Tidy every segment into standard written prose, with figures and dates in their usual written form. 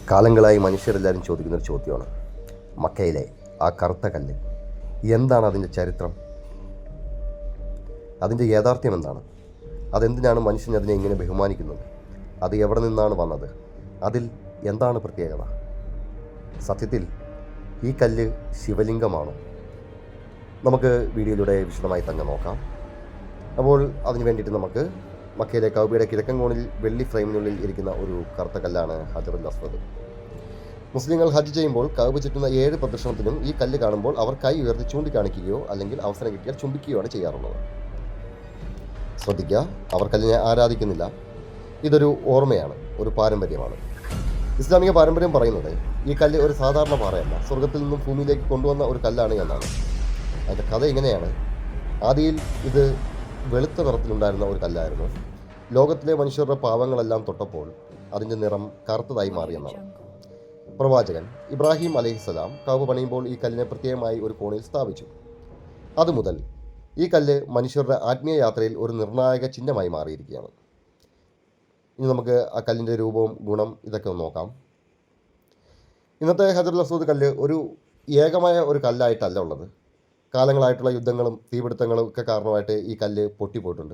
കാലങ്ങളായി മനുഷ്യരെല്ലാവരും ചോദിക്കുന്നൊരു ചോദ്യമാണ് മക്കയിലെ ആ കറുത്ത കല്ല്. എന്താണ് അതിൻ്റെ ചരിത്രം? അതിൻ്റെ യാഥാർത്ഥ്യം എന്താണ്? അതെന്തിനാണ് മനുഷ്യൻ അതിനെ ഇങ്ങനെ ബഹുമാനിക്കുന്നത്? അത് എവിടെ നിന്നാണ് വന്നത്? അതിൽ എന്താണ് പ്രത്യേകത? സത്യത്തിൽ ഈ കല്ല് ശിവലിംഗമാണോ? നമുക്ക് വീഡിയോയിലൂടെ വിശദമായി തന്നെ നോക്കാം. അപ്പോൾ അതിനു വേണ്ടിയിട്ട് നമുക്ക് മക്കയിലെ കഅബയുടെ കിഴക്കൻ കോണിൽ വെള്ളി ഫ്രെയിമിനുള്ളിൽ ഇരിക്കുന്ന ഒരു കറുത്ത കല്ലാണ് ഹജറുൽ അസ്വദ്. മുസ്ലിങ്ങൾ ഹജ്ജ് ചെയ്യുമ്പോൾ കഅബ ചുറ്റുന്ന 7 പ്രദക്ഷിണത്തിനും ഈ കല്ല് കാണുമ്പോൾ അവർ കൈ ഉയർത്തി ചൂണ്ടിക്കാണിക്കുകയോ അല്ലെങ്കിൽ അവസരം കിട്ടിയാൽ ചുംബിക്കുകയാണ് ചെയ്യാറുള്ളത്. ശ്രദ്ധിക്കുക, അവർ കല്ലിനെ ആരാധിക്കുന്നില്ല. ഇതൊരു ഓർമ്മയാണ്, ഒരു പാരമ്പര്യമാണ്. ഇസ്ലാമിക പാരമ്പര്യം പറയുന്നത് ഈ കല്ല് ഒരു സാധാരണ പാറയല്ല, സ്വർഗത്തിൽ നിന്നും ഭൂമിയിലേക്ക് കൊണ്ടുവന്ന ഒരു കല്ലാണ് എന്നാണ്. അതിൻ്റെ കഥ ഇങ്ങനെയാണ്. ആദിയിൽ ഇത് വെളുത്ത നിറത്തിലുണ്ടായിരുന്ന ഒരു കല്ലായിരുന്നു. ലോകത്തിലെ മനുഷ്യരുടെ പാവങ്ങളെല്ലാം തൊട്ടപ്പോൾ അതിൻ്റെ നിറം കറുത്തതായി മാറിയെന്നാണ്. പ്രവാചകൻ ഇബ്രാഹിം അലൈഹിസ്സലാം കഅബ പണിയുമ്പോൾ ഈ കല്ലിനെ പ്രത്യേകമായി ഒരു കോണിൽ സ്ഥാപിച്ചു. അതുമുതൽ ഈ കല്ല് മനുഷ്യരുടെ ആത്മീയ യാത്രയിൽ ഒരു നിർണായക ചിഹ്നമായി മാറിയിരിക്കുകയാണ്. ഇനി നമുക്ക് ആ കല്ലിൻ്റെ രൂപവും ഗുണം ഇതൊക്കെ ഒന്ന് നോക്കാം. ഇന്നത്തെ ഹജറുൽ അസ്വദ് കല്ല് ഒരു ഏകമായ ഒരു കല്ലായിട്ടല്ല ഉള്ളത്. കാലങ്ങളായിട്ടുള്ള യുദ്ധങ്ങളും തീപിടുത്തങ്ങളും ഒക്കെ കാരണമായിട്ട് ഈ കല്ല് പൊട്ടിപ്പോയിട്ടുണ്ട്.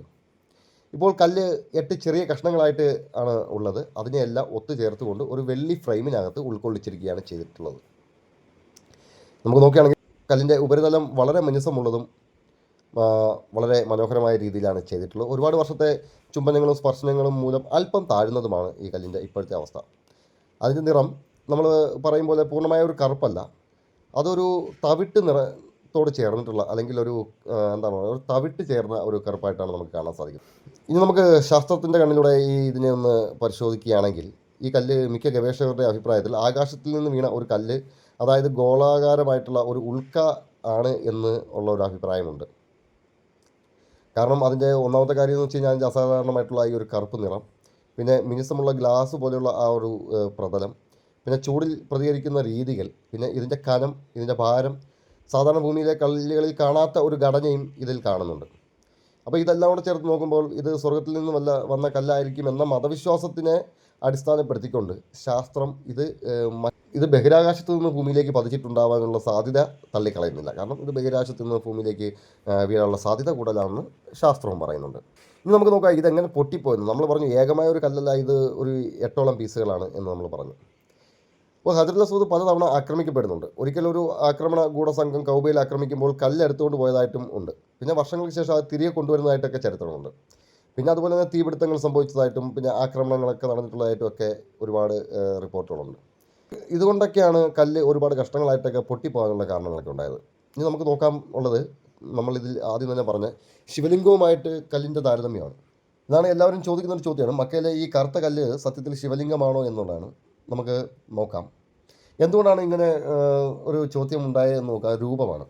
ഇപ്പോൾ കല്ല് 8 ചെറിയ കഷ്ണങ്ങളായിട്ട് ആണ് ഉള്ളത്. അതിനെയെല്ലാം ഒത്തുചേർത്തുകൊണ്ട് ഒരു വെള്ളി ഫ്രെയിമിനകത്ത് ഉൾക്കൊള്ളിച്ചിരിക്കുകയാണ് ചെയ്തിട്ടുള്ളത്. നമുക്ക് നോക്കുകയാണെങ്കിൽ കല്ലിൻ്റെ ഉപരിതലം വളരെ മിനുസമുള്ളതും വളരെ മനോഹരമായ രീതിയിലാണ് ചെയ്തിട്ടുള്ളത്. ഒരുപാട് വർഷത്തെ ചുംബനങ്ങളും സ്പർശനങ്ങളും മൂലം അല്പം താഴുന്നതുമാണ് ഈ കല്ലിൻ്റെ ഇപ്പോഴത്തെ അവസ്ഥ. അതിൻ്റെ നിറം നമ്മൾ പറയും പോലെ പൂർണ്ണമായ ഒരു കറുപ്പല്ല, അതൊരു തവിട്ട് നിറത്തോട് ചേർന്നിട്ടുള്ള അല്ലെങ്കിൽ ഒരു ഒരു തവിട്ട് ചേർന്ന ഒരു കറുപ്പായിട്ടാണ് നമുക്ക് കാണാൻ സാധിക്കുന്നത്. ഇനി നമുക്ക് ശാസ്ത്രത്തിൻ്റെ കണ്ണിലൂടെ ഇതിനെ ഒന്ന് പരിശോധിക്കുകയാണെങ്കിൽ ഈ കല്ല് മിക്ക ഗവേഷകരുടെ അഭിപ്രായത്തിൽ ആകാശത്തിൽ നിന്ന് വീണ ഒരു കല്ല്, അതായത് ഗോളാകാരമായിട്ടുള്ള ഒരു ഉൽക്ക ആണ് എന്ന് ഉള്ള ഒരു അഭിപ്രായമുണ്ട്. കാരണം അതിൻ്റെ ഒന്നാമത്തെ കാര്യം എന്ന് വെച്ച് കഴിഞ്ഞാൽ അതിൻ്റെ അസാധാരണമായിട്ടുള്ള ഈ ഒരു കറുപ്പ് നിറം, പിന്നെ മിനുസമുള്ള ഗ്ലാസ് പോലെയുള്ള ആ ഒരു പ്രതലം, പിന്നെ ചൂടിൽ പ്രതികരിക്കുന്ന രീതികൾ, പിന്നെ ഇതിൻ്റെ കനം, ഇതിൻ്റെ ഭാരം, സാധാരണ ഭൂമിയിലെ കല്ലുകളിൽ കാണാത്ത ഒരു ഘടനയും ഇതിൽ കാണുന്നുണ്ട്. അപ്പോൾ ഇതെല്ലാം കൂടെ ചേർത്ത് നോക്കുമ്പോൾ ഇത് സ്വർഗത്തിൽ നിന്ന് വന്ന കല്ലായിരിക്കും എന്ന മതവിശ്വാസത്തിനെ അടിസ്ഥാനപ്പെടുത്തിക്കൊണ്ട് ശാസ്ത്രം ഇത് ബഹിരാകാശത്ത് നിന്ന് ഭൂമിയിലേക്ക് പതിച്ചിട്ടുണ്ടാവാനുള്ള സാധ്യത തള്ളിക്കളയുന്നില്ല. കാരണം ഇത് ബഹിരാകാശത്ത് നിന്ന് ഭൂമിയിലേക്ക് വീഴാനുള്ള സാധ്യത കൂടുതലാണെന്ന് ശാസ്ത്രവും പറയുന്നുണ്ട്. ഇനി നമുക്ക് നോക്കാം ഇതെങ്ങനെ പൊട്ടിപ്പോയെന്ന്. നമ്മൾ പറഞ്ഞു ഏകമായ ഒരു കല്ലല്ല, ഇത് ഒരു 8ഓളം പീസുകളാണ് എന്ന് നമ്മൾ പറഞ്ഞു. അപ്പോൾ ഹജറുൽ അസ്വദ് പലതവണ ആക്രമിക്കപ്പെടുന്നുണ്ട്. ഒരിക്കലും ഒരു ആക്രമണ ഗൂഢസംഘം കഅബയിൽ ആക്രമിക്കുമ്പോൾ കല്ല് എടുത്തുകൊണ്ട് പോയതായിട്ടും ഉണ്ട്. പിന്നെ വർഷങ്ങൾക്ക് ശേഷം അത് തിരികെ കൊണ്ടുവരുന്നതായിട്ടൊക്കെ ചരിത്രമുണ്ട്. പിന്നെ അതുപോലെ തന്നെ തീപിടുത്തങ്ങൾ സംഭവിച്ചതായിട്ടും പിന്നെ ആക്രമണങ്ങളൊക്കെ നടന്നിട്ടുള്ളതായിട്ടും ഒക്കെ ഒരുപാട് റിപ്പോർട്ടുകളുണ്ട്. ഇതുകൊണ്ടൊക്കെയാണ് കല്ല് ഒരുപാട് കഷ്ണങ്ങളായിട്ടൊക്കെ പൊട്ടിപ്പോകാനുള്ള കാരണങ്ങളൊക്കെ ഉണ്ടായത്. ഇനി നമുക്ക് നോക്കാൻ ഉള്ളത്, നമ്മളിതിൽ ആദ്യം തന്നെ പറഞ്ഞ ശിവലിംഗവുമായിട്ട് കല്ലിൻ്റെ താരതമ്യമാണ്. ഇതാണ് എല്ലാവരും ചോദിക്കുന്ന ഒരു ചോദ്യമാണ്. മക്കയിലെ ഈ കറുത്ത കല്ല് സത്യത്തിൽ ശിവലിംഗമാണോ എന്നുള്ളതാണ്. നമുക്ക് നോക്കാം എന്തുകൊണ്ടാണ് ഇങ്ങനെ ഒരു ചോദ്യം ഉണ്ടായതെന്ന് നോക്കാം. രൂപമാണ്.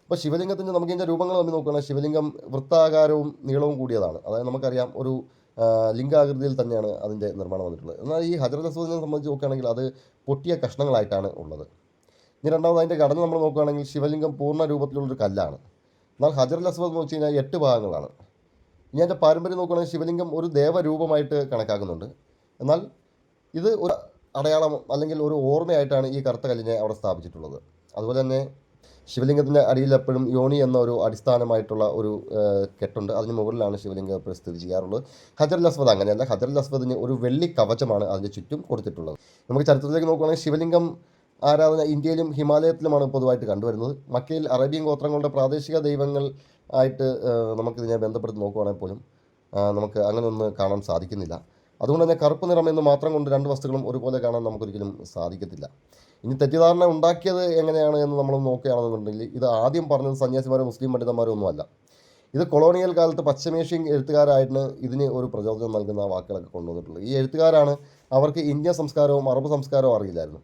അപ്പോൾ ശിവലിംഗത്തിൻ്റെ നമുക്ക് ഇതിൻ്റെ രൂപങ്ങൾ തമ്മിൽ നോക്കുകയാണെങ്കിൽ ശിവലിംഗം വൃത്താകാരവും നീളവും കൂടിയതാണ്. അതായത് നമുക്കറിയാം ഒരു ലിംഗാകൃതിയിൽ തന്നെയാണ് അതിൻ്റെ നിർമ്മാണം വന്നിട്ടുള്ളത്. എന്നാൽ ഈ ഹജറുൽ അസ്വദിനെ സംബന്ധിച്ച് നോക്കുകയാണെങ്കിൽ അത് പൊട്ടിയ കഷ്ണങ്ങളായിട്ടാണ് ഉള്ളത്. ഇനി രണ്ടാമത് അതിൻ്റെ ഘടന നമ്മൾ നോക്കുകയാണെങ്കിൽ ശിവലിംഗം പൂർണ്ണ രൂപത്തിലുള്ളൊരു കല്ലാണ്. എന്നാൽ ഹജറുൽ അസ്വദ് എന്ന് വെച്ച് കഴിഞ്ഞാൽ 8 ഭാഗങ്ങളാണ്. ഇനി അതിൻ്റെ പാരമ്പര്യം നോക്കുകയാണെങ്കിൽ ശിവലിംഗം ഒരു ദേവരൂപമായിട്ട് കണക്കാക്കുന്നുണ്ട്. എന്നാൽ ഇത് ഒരു അടയാളം അല്ലെങ്കിൽ ഒരു ഓർമ്മയായിട്ടാണ് ഈ കറുത്ത കല്ലിനെ അവിടെ സ്ഥാപിച്ചിട്ടുള്ളത്. അതുപോലെ തന്നെ ശിവലിംഗത്തിൻ്റെ അടിയിൽ എപ്പോഴും യോനി എന്ന ഒരു അടിസ്ഥാനമായിട്ടുള്ള ഒരു കെട്ടുണ്ട്. അതിന് മുകളിലാണ് ശിവലിംഗം എപ്പോഴും സ്ഥിതി ചെയ്യാറുള്ളത്. ഹജറുൽ അസ്വദ് അങ്ങനെയല്ല. ഹജറുൽ അസ്വദിന് ഒരു വെള്ളി കവചമാണ് അതിൻ്റെ ചുറ്റും കൊടുത്തിട്ടുള്ളത്. നമുക്ക് ചരിത്രത്തിലേക്ക് നോക്കുകയാണെങ്കിൽ ശിവലിംഗം ആരാധന ഇന്ത്യയിലും ഹിമാലയത്തിലുമാണ് പൊതുവായിട്ട് കണ്ടുവരുന്നത്. മക്കയിൽ അറേബ്യൻ ഗോത്രങ്ങളുടെ പ്രാദേശിക ദൈവങ്ങൾ ആയിട്ട് നമുക്കിതിനെ ബന്ധപ്പെടുത്തി നോക്കുകയാണെങ്കിൽ പോലും നമുക്ക് അങ്ങനെ ഒന്ന് കാണാൻ സാധിക്കുന്നില്ല. അതുകൊണ്ട് തന്നെ കറുപ്പ് നിറം എന്ന് മാത്രം കൊണ്ട് 2 വസ്തുക്കളും ഒരുപോലെ കാണാൻ നമുക്കൊരിക്കലും സാധിക്കത്തില്ല. ഇനി തെറ്റിദ്ധാരണ ഉണ്ടാക്കിയത് എങ്ങനെയാണ് എന്ന് നമ്മൾ നോക്കുകയാണെന്നുണ്ടെങ്കിൽ ഇത് ആദ്യം പറഞ്ഞത് സന്യാസിമാരോ മുസ്ലിം പണ്ഡിതന്മാരോ ഒന്നുമല്ല. ഇത് കൊളോണിയൽ കാലത്ത് പശ്ചിമേഷ്യൻ എഴുത്തുകാരായിരുന്നു ഇതിന് ഒരു പ്രചോദനം നൽകുന്ന വാക്കുകളൊക്കെ കൊണ്ടുവന്നിട്ടുള്ളത്. ഈ എഴുത്തുകാരാണ്, അവർക്ക് ഇന്ത്യൻ സംസ്കാരവും അറബ് സംസ്കാരവും അറിയില്ലായിരുന്നു.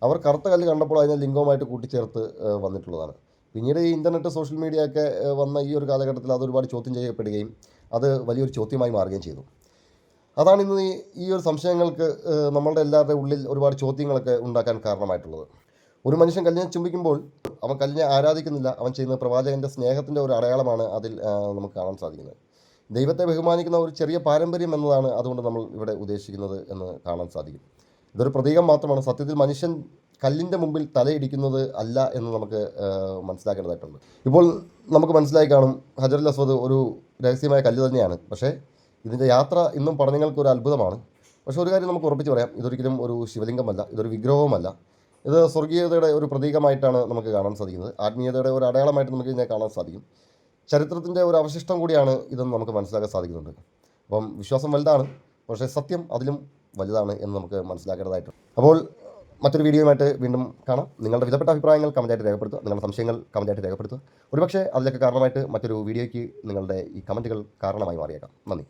അവർ കറുത്ത കല്ല് കണ്ടപ്പോൾ അതിനെ ലിംഗവുമായിട്ട് കൂട്ടിച്ചേർത്ത് വന്നിട്ടുള്ളതാണ്. പിന്നീട് ഈ ഇൻ്റർനെറ്റ് സോഷ്യൽ മീഡിയ ഒക്കെ വന്ന ഈ ഒരു കാലഘട്ടത്തിൽ അത് ഒരുപാട് ചോദ്യം ചെയ്യപ്പെടുകയും അത് വലിയൊരു ചോദ്യമായി മാറുകയും ചെയ്തു. അതാണ് ഇന്ന് ഈ ഒരു സംശയങ്ങൾക്ക് നമ്മളുടെ എല്ലാവരുടെ ഉള്ളിൽ ഒരുപാട് ചോദ്യങ്ങളൊക്കെ ഉണ്ടാക്കാൻ കാരണമായിട്ടുള്ളത്. ഒരു മനുഷ്യൻ കല്ലിനെ ചുംബിക്കുമ്പോൾ അവൻ കല്ലിനെ ആരാധിക്കുന്നില്ല, അവൻ ചെയ്യുന്ന പ്രവാചകൻ്റെ സ്നേഹത്തിൻ്റെ ഒരു അടയാളമാണ് അതിൽ നമുക്ക് കാണാൻ സാധിക്കുന്നത്. ദൈവത്തെ ബഹുമാനിക്കുന്ന ഒരു ചെറിയ പാരമ്പര്യം എന്നതാണ് അതുകൊണ്ട് നമ്മൾ ഇവിടെ ഉദ്ദേശിക്കുന്നത് എന്ന് കാണാൻ സാധിക്കും. ഇതൊരു പ്രതീകം മാത്രമാണ്. സത്യത്തിൽ മനുഷ്യൻ കല്ലിൻ്റെ മുമ്പിൽ തലയിടിക്കുന്നത് അല്ല എന്ന് നമുക്ക് മനസ്സിലാക്കേണ്ടതായിട്ടുണ്ട്. ഇപ്പോൾ നമുക്ക് മനസ്സിലായി കാണും, ഹജറുൽ അസ്വദ് ഒരു രഹസ്യമായ കല്ല് തന്നെയാണ്. പക്ഷേ ഇതിൻ്റെ യാത്ര ഇന്നും പഠനങ്ങൾക്ക് ഒരു അത്ഭുതമാണ്. പക്ഷേ ഒരു കാര്യം നമുക്ക് ഉറപ്പിച്ച് പറയാം, ഇതൊരിക്കലും ഒരു ശിവലിംഗമല്ല, ഇതൊരു വിഗ്രഹവുമല്ല. ഇത് സ്വർഗീയതയുടെ ഒരു പ്രതീകമായിട്ടാണ് നമുക്ക് കാണാൻ സാധിക്കുന്നത്. ആത്മീയതയുടെ ഒരു അടയാളമായിട്ട് നമുക്ക് ഇതിനെ കാണാൻ സാധിക്കും. ചരിത്രത്തിൻ്റെ ഒരു അവശിഷ്ടം കൂടിയാണ് ഇതെന്ന് നമുക്ക് മനസ്സിലാക്കാൻ സാധിക്കുന്നുണ്ട്. അപ്പം വിശ്വാസം വലുതാണ്, പക്ഷേ സത്യം അതിലും വലുതാണ് എന്ന് നമുക്ക് മനസ്സിലാക്കേണ്ടതായിട്ടുണ്ട്. അപ്പോൾ മറ്റൊരു വീഡിയോയുമായിട്ട് വീണ്ടും കാണാം. നിങ്ങളുടെ വിലപ്പെട്ട അഭിപ്രായങ്ങൾ കമൻറ്റായിട്ട് രേഖപ്പെടുത്തുക, നിങ്ങളുടെ സംശയങ്ങൾ കമൻറ്റായിട്ട് രേഖപ്പെടുത്തുക. ഒരുപക്ഷേ അതിലൊക്കെ കാരണമായിട്ട് മറ്റൊരു വീഡിയോയ്ക്ക് നിങ്ങളുടെ ഈ കമൻറ്റുകൾ കാരണമായി മാറിയേക്കാം. നന്ദി.